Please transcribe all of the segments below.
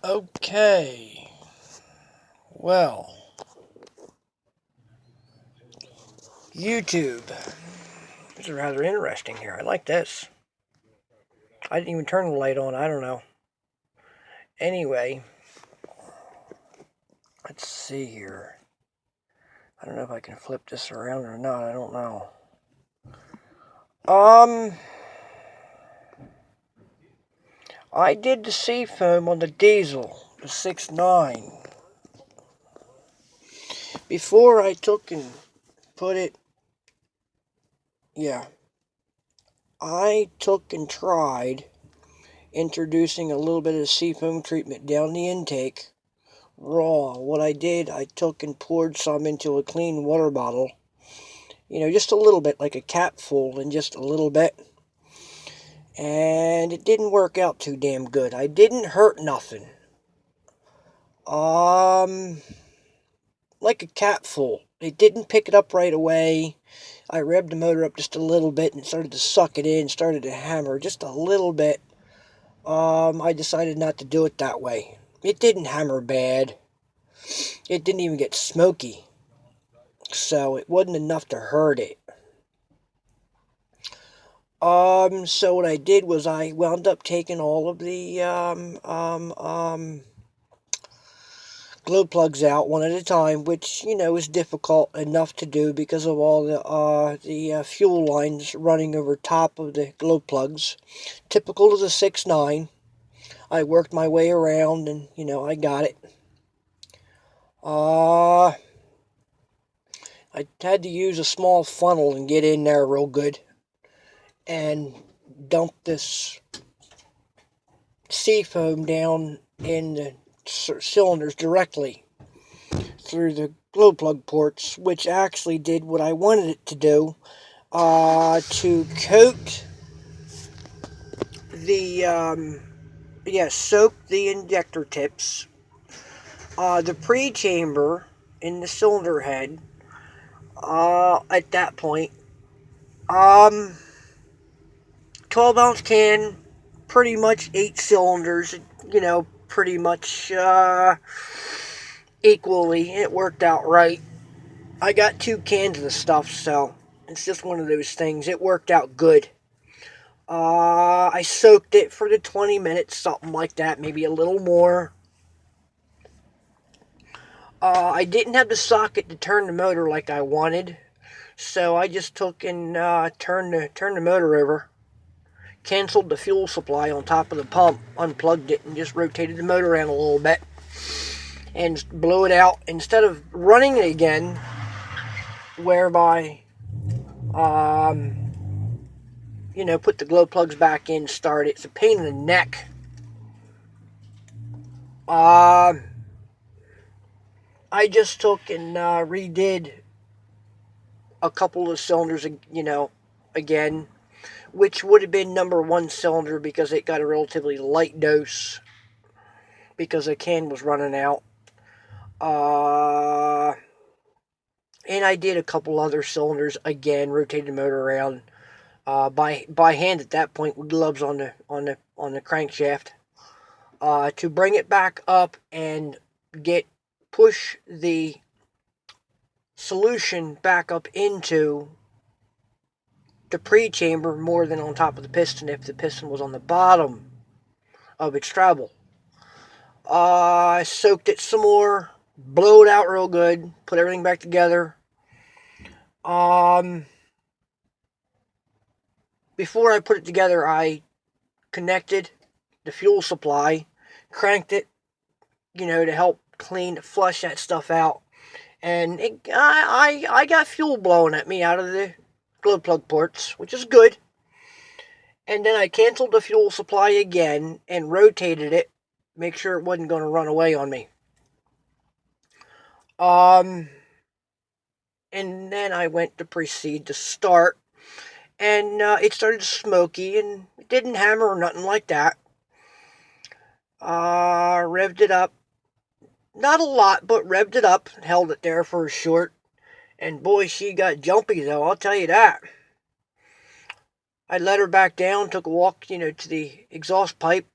Okay, well, YouTube. This is rather interesting here. I like this. I didn't even turn the light on. I don't know. Anyway, let's see here. I don't know if I can flip this around or not. I don't know. I did the Seafoam on the diesel, the 6.9. Before I took and put it, yeah, I took and tried introducing a little bit of Seafoam treatment down the intake raw. What I did, I took and poured some into a clean water bottle. Just a little bit, like a capful, and just a little bit. And it didn't work out too damn good. I didn't hurt nothing. Like a capful. It didn't pick it up right away. I revved the motor up just a little bit and started to suck it in, started to hammer just a little bit. I decided not to do it that way. It didn't hammer bad. It didn't even get smoky. So it wasn't enough to hurt it. So what I did was I wound up taking all of the glow plugs out one at a time, which, is difficult enough to do because of all the fuel lines running over top of the glow plugs. Typical of the 6.9. I worked my way around and, I got it. I had to use a small funnel and get in there real good and dump this Seafoam down in the cylinders directly through the glow plug ports, which actually did what I wanted it to do, to coat the, soak the injector tips, the pre-chamber in the cylinder head, at that point, 12-ounce can, pretty much 8 cylinders, pretty much, equally. It worked out right. I got 2 cans of the stuff, so it's just one of those things. It worked out good. I soaked it for the 20 minutes, something like that, maybe a little more. I didn't have the socket to turn the motor like I wanted, so I just took and turned the motor over, canceled the fuel supply on top of the pump, unplugged it, and just rotated the motor around a little bit and blew it out instead of running it again, whereby put the glow plugs back in, start it. It's a pain in the neck. I just took and redid a couple of cylinders, again, which would have been number 1 cylinder because it got a relatively light dose because the can was running out. And I did a couple other cylinders again, rotated the motor around by hand at that point with gloves on the crankshaft, to bring it back up and push the solution back up into the pre-chamber more than on top of the piston if the piston was on the bottom of its travel. I soaked it some more, blew it out real good, put everything back together. Before I put it together, I connected the fuel supply, cranked it, to help flush that stuff out. And I got fuel blowing at me out of the glow plug ports, which is good. And then I canceled the fuel supply again and rotated it, make sure it wasn't going to run away on me. And then I went to proceed to start, and it started smoky, and it didn't hammer or nothing like that. Revved it up. Not a lot, but revved it up, held it there for a short. And boy, she got jumpy though, I'll tell you that. I let her back down, took a walk, to the exhaust pipe,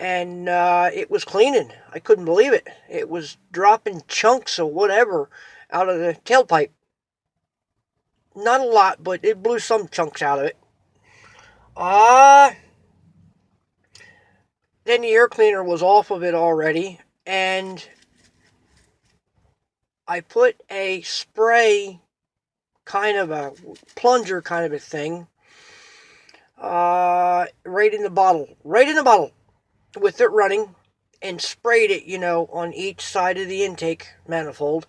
and it was cleaning. I couldn't believe it. It was dropping chunks of whatever out of the tailpipe. Not a lot, but it blew some chunks out of it. Then the air cleaner was off of it already, and I put a spray, kind of a plunger kind of a thing, right in the bottle, with it running, and sprayed it, on each side of the intake manifold,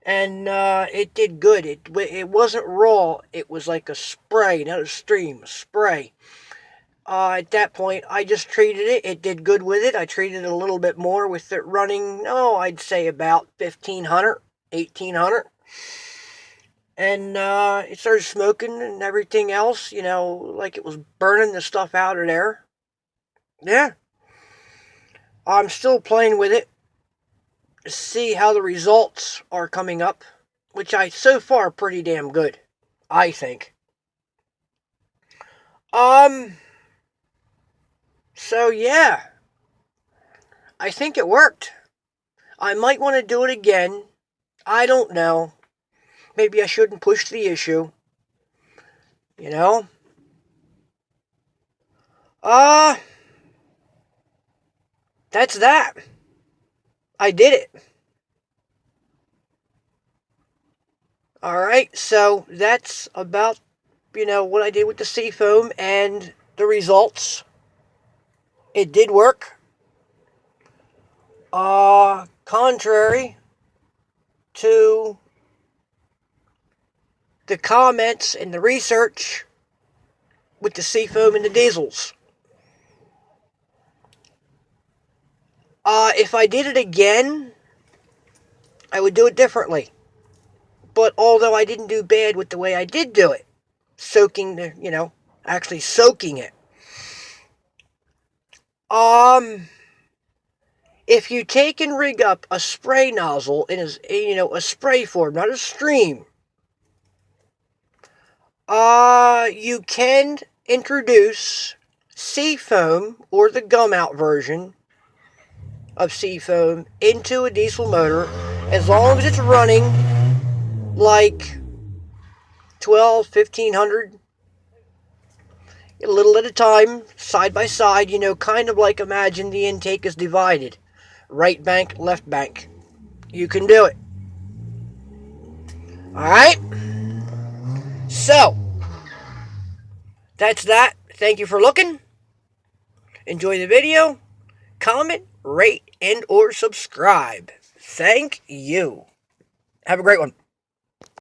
and it did good. It wasn't raw. It was like a spray, not a stream, a spray. At that point, I just treated it. It did good with it. I treated it a little bit more with it running, I'd say about 1,500, 1,800. And it started smoking and everything else, like it was burning the stuff out of there. Yeah. I'm still playing with it to see how the results are coming up, which so far pretty damn good, I think. So yeah, I think it worked. I might want to do it again. I don't know. Maybe I shouldn't push the issue. That's that. I did it. Alright, so that's about, what I did with the Seafoam and the results. It did work. Contrary to the comments and the research with the Seafoam and the diesels. If I did it again, I would do it differently. But although I didn't do bad with the way I did do it, actually soaking it. If you take and rig up a spray nozzle in a spray form, not a stream, you can introduce Seafoam or the gum out version of Seafoam into a diesel motor as long as it's running like 1,500, a little at a time, side by side, kind of like imagine the intake is divided. Right bank, left bank. You can do it. Alright? So, that's that. Thank you for looking. Enjoy the video. Comment, rate, and or subscribe. Thank you. Have a great one.